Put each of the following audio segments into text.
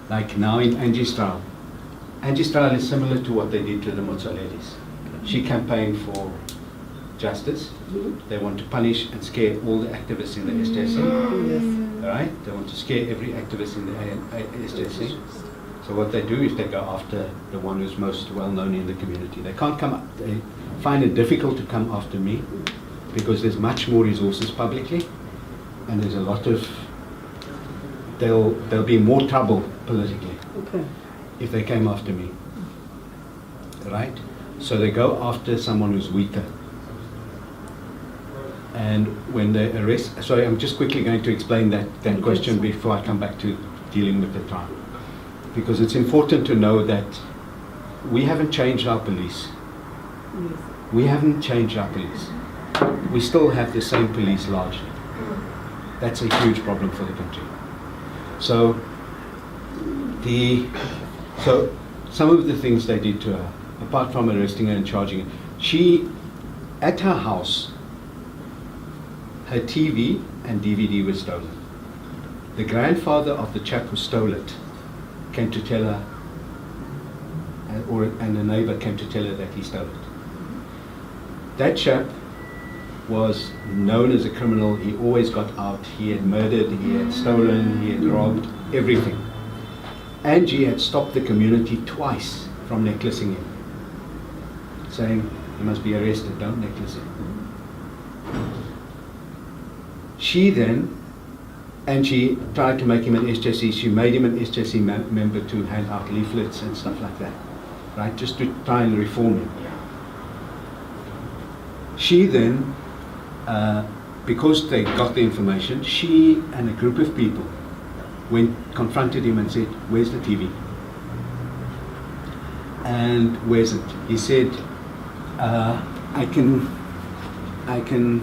Like now in Angie's trial. Angie's trial is similar to what they did to the Mozzolettis. She campaigned for justice. They want to punish and scare all the activists in the SJC. Right? They want to scare every activist in the SJC. So what they do is they go after the one who's most well known in the community. They can't come up, they find it difficult to come after me because there's much more resources publicly and there's a lot of, there'll be more trouble politically if they came after me. Right? So they go after someone who's weaker. And when they arrest, sorry, I'm just quickly going to explain that question before I come back to dealing with the trial. Because it's important to know that we haven't changed our police. We haven't changed our police. We still have the same police largely. That's a huge problem for the country. So some of the things they did to her, apart from arresting her and charging her, she, at her house, her TV and DVD were stolen. The grandfather of the chap who stole it came to tell her, and a neighbor came to tell her that he stole it. That chap was known as a criminal. He always got out. He had murdered, he had stolen, he had robbed, everything. Angie had stopped the community twice from necklacing him, saying, "You must be arrested, don't necklace him." She then, and she tried to make him an SJC, she made him an SJC member to hand out leaflets and stuff like that, right, just to try and reform him. She then, because they got the information, she and a group of people confronted him and said, "Where's the TV? And where's it?" He said, I can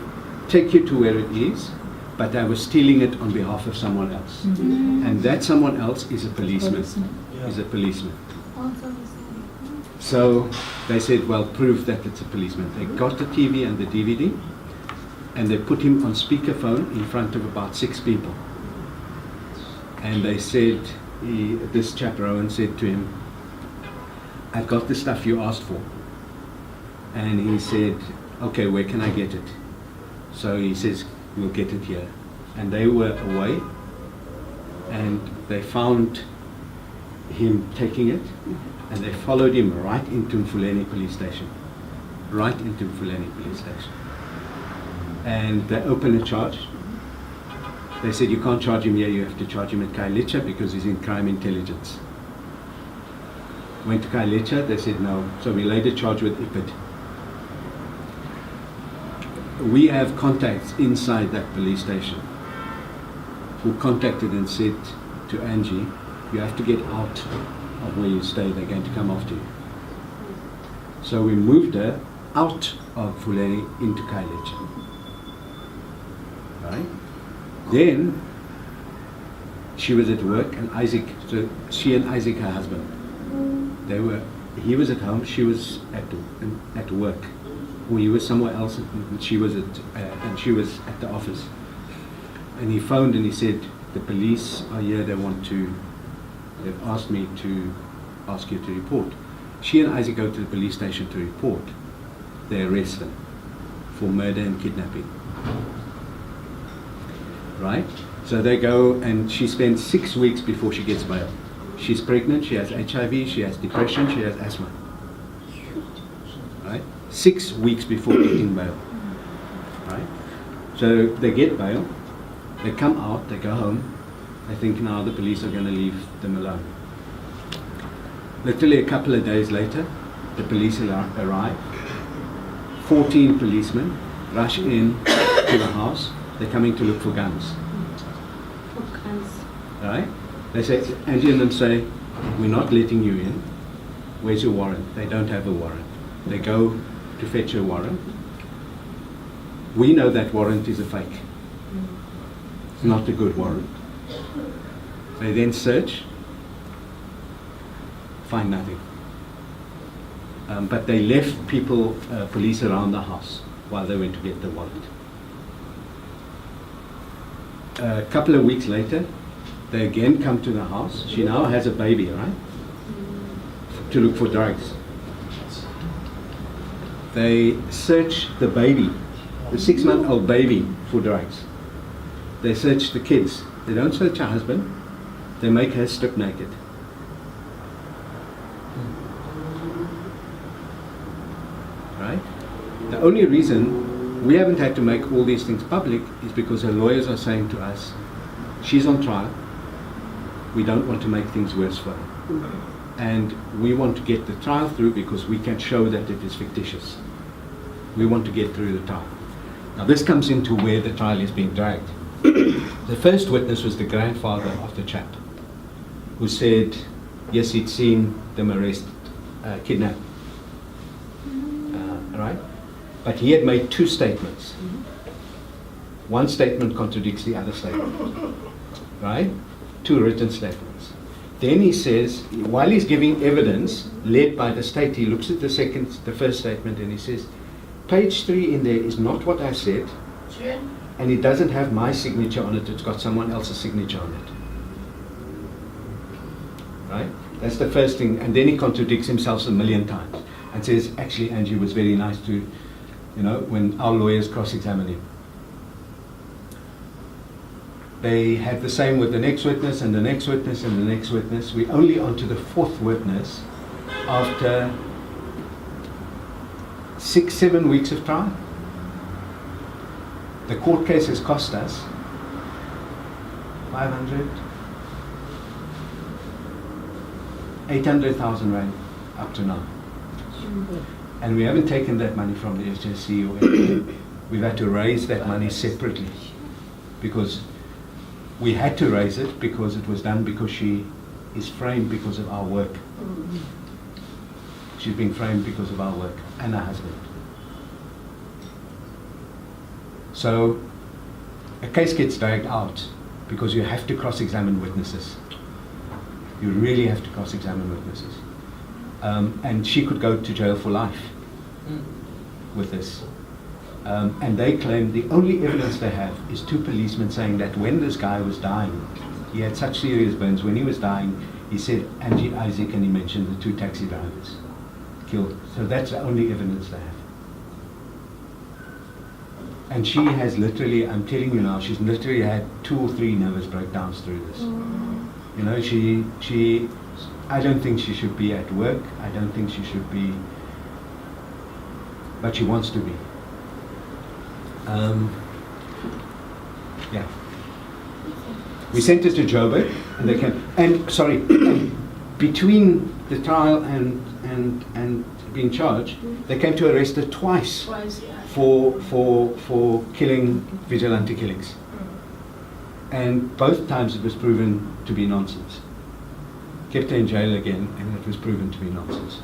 take you to where it is, but I was stealing it on behalf of someone else." And that someone else is a policeman. Is a policeman. So they said, "Well, prove that it's a policeman." They got the TV and the DVD, and they put him on speakerphone in front of about 6 people. And they said, this chap Rowan said to him, "I've got the stuff you asked for." And he said, "Okay, where can I get it?" So he says, "We'll get it here." And they were away, and they found him taking it, and they followed him right into Mfuleni police station. Right into Mfuleni police station. And they opened a charge. They said, "You can't charge him here, you have to charge him at Khayelitsha because he's in crime intelligence." Went to Khayelitsha, they said no. So we laid a charge with IPID. We have contacts inside that police station who contacted and said to Angie, "You have to get out of where you stay, they're going to come after you." So we moved her out of Mfuleni into Khayelitsha. Right? Then she was at work, and Isaac, so she and Isaac, her husband, he was at home, she was at work. Or he was somewhere else, and she was at the office. And he phoned and he said, "The police are here, they've asked me to ask you to report." She and Isaac go to the police station to report. They arrest them for murder and kidnapping. Right? So they go, and she spends 6 weeks before she gets bail. She's pregnant, she has HIV, she has depression, she has asthma. Right? 6 weeks before getting bail. Right? So they get bail, they come out, they go home, they think now the police are going to leave them alone. Literally a couple of days later, the police arrive. 14 policemen rush in to the house. They're coming to look for guns. Right? They say, Angie and them say, "We're not letting you in. Where's your warrant?" They don't have a warrant. They go to fetch a warrant. We know that warrant is a fake. It's not a good warrant. They then search, find nothing. But they left police around the house while they went to get the warrant. A couple of weeks later, They again come to the house. She now has a baby, right? To look for drugs. They search the baby, the 6-month-old baby, for drugs. They search the kids. They don't search her husband. They make her strip naked. Right? The only reason we haven't had to make all these things public is because her lawyers are saying to us, she's on trial. We don't want to make things worse for her. And we want to get the trial through because we can show that it is fictitious. We want to get through the trial. Now this comes into where the trial is being dragged. The first witness was the grandfather of the chap, who said, yes, he'd seen them arrest, kidnap, right? But he had made 2 statements. One statement contradicts the other statement, right? 2 written statements. Then he says, while he's giving evidence led by the state, he looks at the first statement and he says, page 3 in there is not what I said, and it doesn't have my signature on it, it's got someone else's signature on it. Right? That's the first thing. And then he contradicts himself a million times and says, actually, Angie was very nice to, when our lawyers cross-examine him. They had the same with the next witness and the next witness and the next witness. We're only on to the 4th witness after 6-7 weeks of trial. The court case has cost us 800,000 rand up to now. And we haven't taken that money from the SJC or anything. We've had to raise that money separately because we had to raise it because it was done because she is framed because of our work. She's been framed because of our work and her husband. So a case gets dragged out because you have to cross-examine witnesses. You really have to cross-examine witnesses. And she could go to jail for life with this. And they claim the only evidence they have is 2 policemen saying that when this guy was dying, he had such serious burns, when he was dying, he said Angie, Isaac, and he mentioned the 2 taxi drivers killed. So that's the only evidence they have. And she has literally, I'm telling you now, she's literally had 2 or 3 nervous breakdowns through this. She, I don't think she should be at work. I don't think she should be, but she wants to be. Yeah. We sent it to Joburg, and they came. And sorry, between the trial and being charged, they came to arrest her twice for killing, vigilante killings. And both times it was proven to be nonsense. Kept her in jail again, and it was proven to be nonsense.